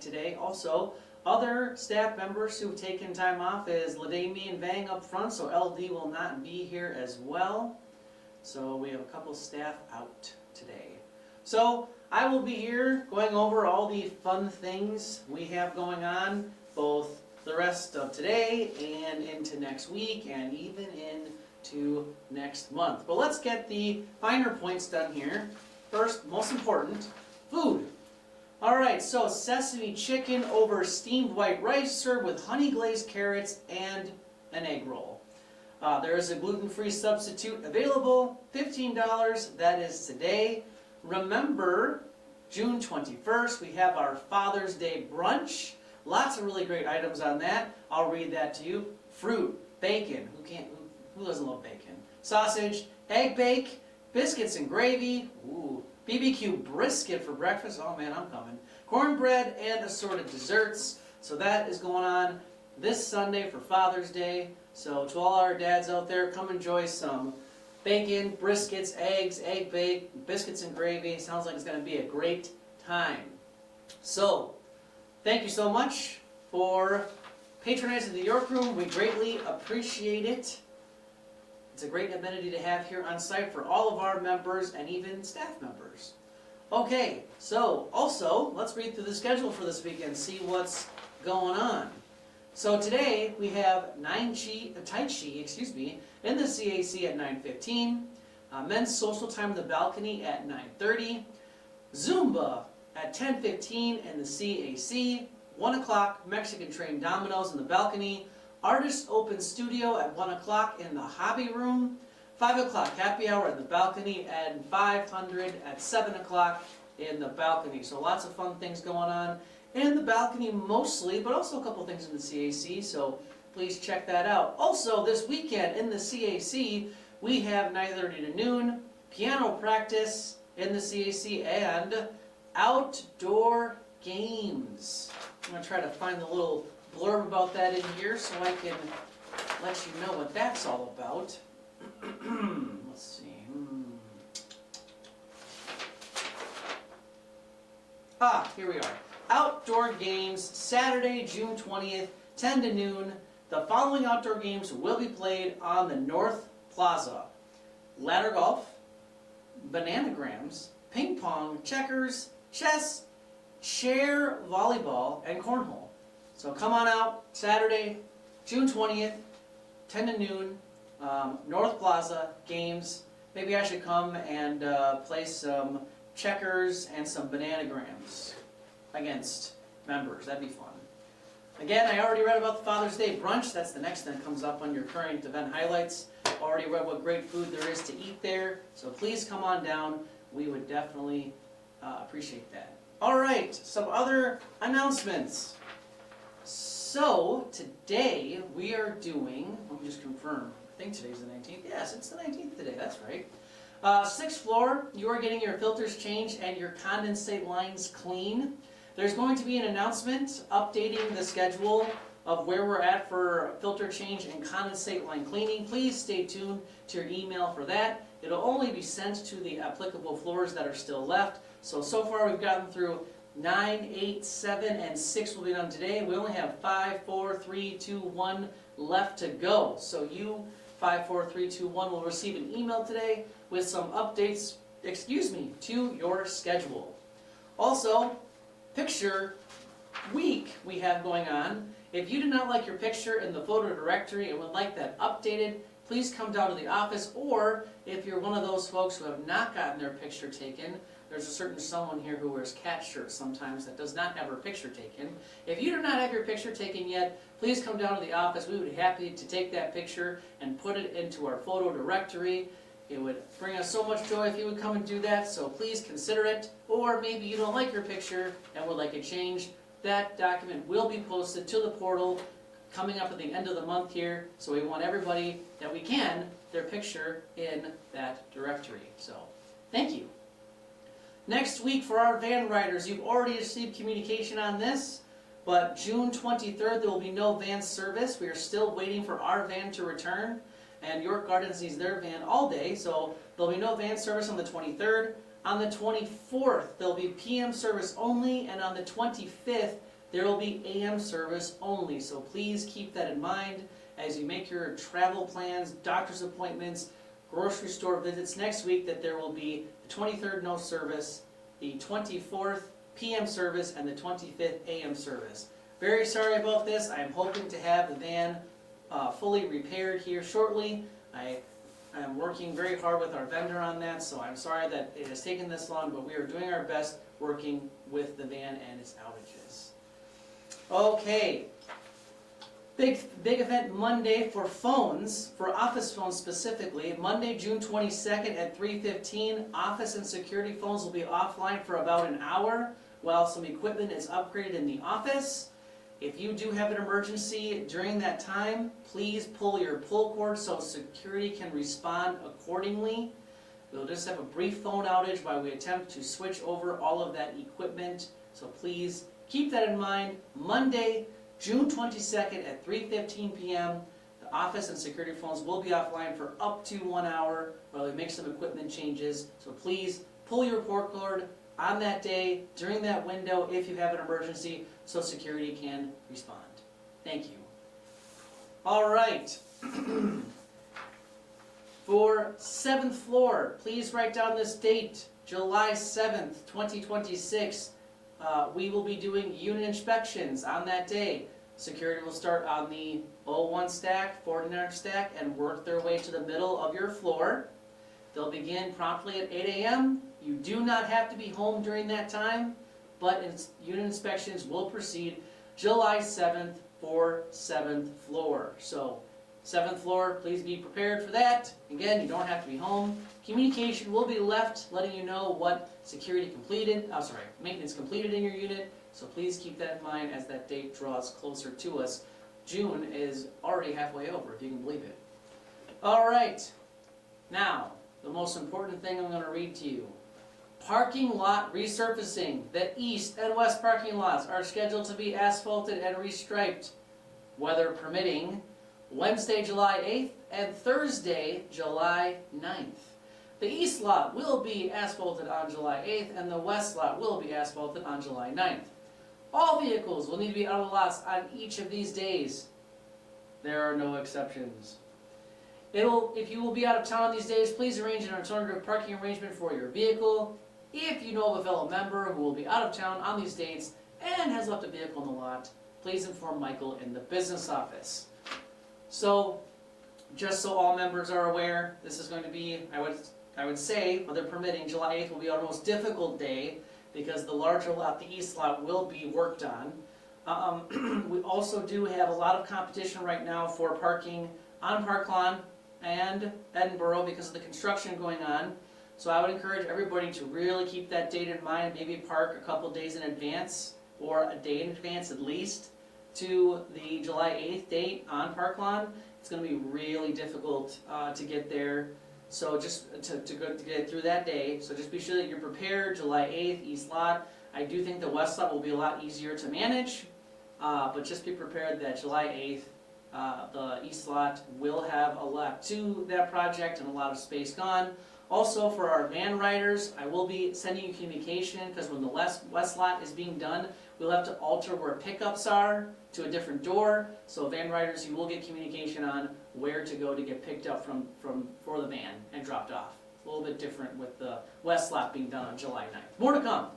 today. Also, other staff members who've taken time off is LaDamian Vang up front, so LD will not be here as well. So we have a couple staff out today. So I will be here going over all the fun things we have going on, both the rest of today and into next week and even into next month. But let's get the finer points done here. First, most important, food. Alright, so sesame chicken over steamed white rice served with honey glazed carrots and an egg roll. There is a gluten-free substitute available, $15, that is today. Remember, June 21st, we have our Father's Day brunch. Lots of really great items on that. I'll read that to you. Fruit, bacon, who doesn't love bacon? Sausage, egg bake, biscuits and gravy, ooh, BBQ brisket for breakfast, oh man, I'm coming. Cornbread and assorted desserts. So that is going on this Sunday for Father's Day. So to all our dads out there, come enjoy some bacon, briskets, eggs, egg bake, biscuits and gravy. Sounds like it's going to be a great time. So, thank you so much for patronizing the York Room. We greatly appreciate it. It's a great amenity to have here on site for all of our members and even staff members. Okay, so also, let's read through the schedule for this weekend and see what's going on. So today we have Tai Chi in the CAC at 9:15, men's social time in the balcony at 9:30, Zumba at 10:15 in the CAC, 1 o'clock Mexican train dominoes in the balcony, Artist Open Studio at 1 o'clock in the hobby room, 5 o'clock happy hour in the balcony, and 500 at 7 o'clock in the balcony. So lots of fun things going on in the balcony mostly, but also a couple things in the CAC, so please check that out. Also, this weekend in the CAC, we have 9:30 to noon, piano practice in the CAC, and outdoor games. I'm going to try to find the little blurb about that in here so I can let you know what that's all about. Let's see. Here we are. Outdoor games, Saturday, June 20th, 10 to noon. The following outdoor games will be played on the North Plaza. Ladder golf, bananagrams, ping pong, checkers, chess, chair volleyball, and cornhole. So come on out, Saturday, June 20th, 10 to noon, North Plaza, games. Maybe I should come and play some checkers and some bananagrams against members. That'd be fun. Again, I already read about the Father's Day brunch. That's the next thing that comes up on your current event highlights. Already read what great food there is to eat there. So please come on down. We would definitely appreciate that. All right, some other announcements. So today we are doing, let me just confirm, I think today's the 19th. Yes, it's the 19th today, that's right. 6th floor, you are getting your filters changed and your condensate lines clean. There's going to be an announcement updating the schedule of where we're at for filter change and condensate line cleaning. Please stay tuned to your email for that. It'll only be sent to the applicable floors that are still left. So far we've gotten through 9, 8, 7, and 6 will be done today. We only have 5, 4, 3, 2, 1 left to go. So you, 5, 4, 3, 2, 1, will receive an email today with some updates, to your schedule. Also, picture week we have going on. If you do not like your picture in the photo directory and would like that updated, please come down to the office, or if you're one of those folks who have not gotten their picture taken, there's a certain someone here who wears cat shirts sometimes that does not have her picture taken. If you do not have your picture taken yet, please come down to the office. We would be happy to take that picture and put it into our photo directory. It would bring us so much joy if you would come and do that, so please consider it. Or maybe you don't like your picture and would like it changed. That document will be posted to the portal coming up at the end of the month here, so we want everybody that we can, their picture in that directory. So, thank you. Next week for our van riders, you've already received communication on this, but June 23rd there will be no van service. We are still waiting for our van to return, and York Gardens needs their van all day, so there'll be no van service on the 23rd. On the 24th, there'll be PM service only, and on the 25th, there will be AM service only. So please keep that in mind as you make your travel plans, doctor's appointments, grocery store visits next week, that there will be the 23rd no service, the 24th PM service, and the 25th AM service. Very sorry about this. I am hoping to have the van fully repaired here shortly. I am working very hard with our vendor on that, so I'm sorry that it has taken this long, but we are doing our best working with the van and its outages. Okay, big event Monday for phones, for office phones specifically. Monday, June 22nd at 3:15, office and security phones will be offline for about an hour while some equipment is upgraded in the office. If you do have an emergency during that time, please pull your pull cord so security can respond accordingly. We'll just have a brief phone outage while we attempt to switch over all of that equipment, so please keep that in mind. Monday, June 22nd at 3:15 p.m., the office and security phones will be offline for up to 1 hour while we make some equipment changes, so please pull your pull cord on that day, during that window, if you have an emergency, so security can respond. Thank you. All right. For 7th floor, please write down this date, July 7th, 2026. We will be doing unit inspections on that day. Security will start on the 01 stack, 49 stack, and work their way to the middle of your floor. They'll begin promptly at 8 a.m. You do not have to be home during that time, but unit inspections will proceed July 7th for 7th floor. So 7th floor, please be prepared for that. Again, you don't have to be home. Communication will be left letting you know what maintenance completed in your unit. So please keep that in mind as that date draws closer to us. June is already halfway over, if you can believe it. All right, now the most important thing I'm going to read to you. Parking lot resurfacing. The east and west parking lots are scheduled to be asphalted and restriped, weather permitting, Wednesday, July 8th and Thursday, July 9th. The east lot will be asphalted on July 8th and the west lot will be asphalted on July 9th. All vehicles will need to be out of the lots on each of these days. There are no exceptions. If you will be out of town these days, please arrange an alternative parking arrangement for your vehicle. If you know of a fellow member who will be out of town on these dates and has left a vehicle in the lot, please inform Michael in the business office. So, just so all members are aware, this is going to be, I would say, weather permitting, July 8th will be our most difficult day because the larger lot, the east lot, will be worked on. We also do have a lot of competition right now for parking on Park Lawn and Edinburgh because of the construction going on. So I would encourage everybody to really keep that date in mind, maybe park a couple days in advance, or a day in advance at least, to the July 8th date on Park Lawn. It's going to be really difficult to get there, so just to get through that day. So just be sure that you're prepared. July 8th, east lot. I do think the west lot will be a lot easier to manage, but just be prepared that July 8th, the east lot will have a lot to that project and a lot of space gone. Also, for our van riders, I will be sending you communication because when the west lot is being done, we'll have to alter where pickups are to a different door. So van riders, you will get communication on where to go to get picked up for the van and dropped off. It's a little bit different with the west lot being done on July 9th. More to come.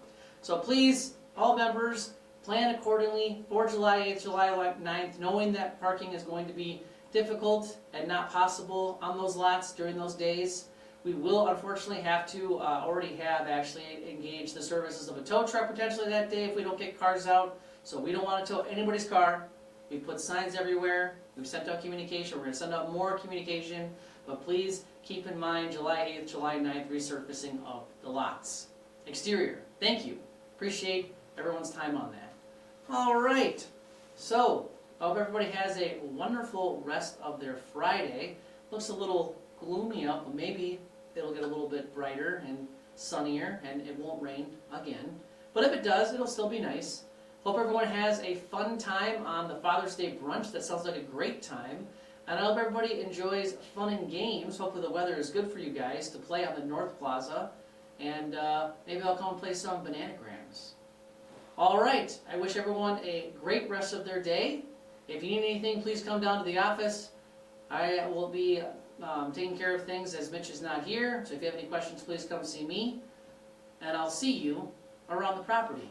So please, all members, plan accordingly for July 8th, July 9th, knowing that parking is going to be difficult and not possible on those lots during those days. We will unfortunately have to, already have actually engaged the services of a tow truck potentially that day if we don't get cars out. So we don't want to tow anybody's car. We've put signs everywhere. We've sent out communication. We're going to send out more communication. But please keep in mind July 8th, July 9th resurfacing of the lots. Exterior. Thank you. Appreciate everyone's time on that. All right. So, I hope everybody has a wonderful rest of their Friday. Looks a little gloomy out, but maybe it'll get a little bit brighter and sunnier and it won't rain again. But if it does, it'll still be nice. Hope everyone has a fun time on the Father's Day brunch. That sounds like a great time. And I hope everybody enjoys fun and games. Hopefully the weather is good for you guys to play on the North Plaza. and maybe I'll come and play some Bananagrams. All right, I wish everyone a great rest of their day. If you need anything, please come down to the office. I will be taking care of things as Mitch is not here, so if you have any questions, please come see me, and I'll see you around the property.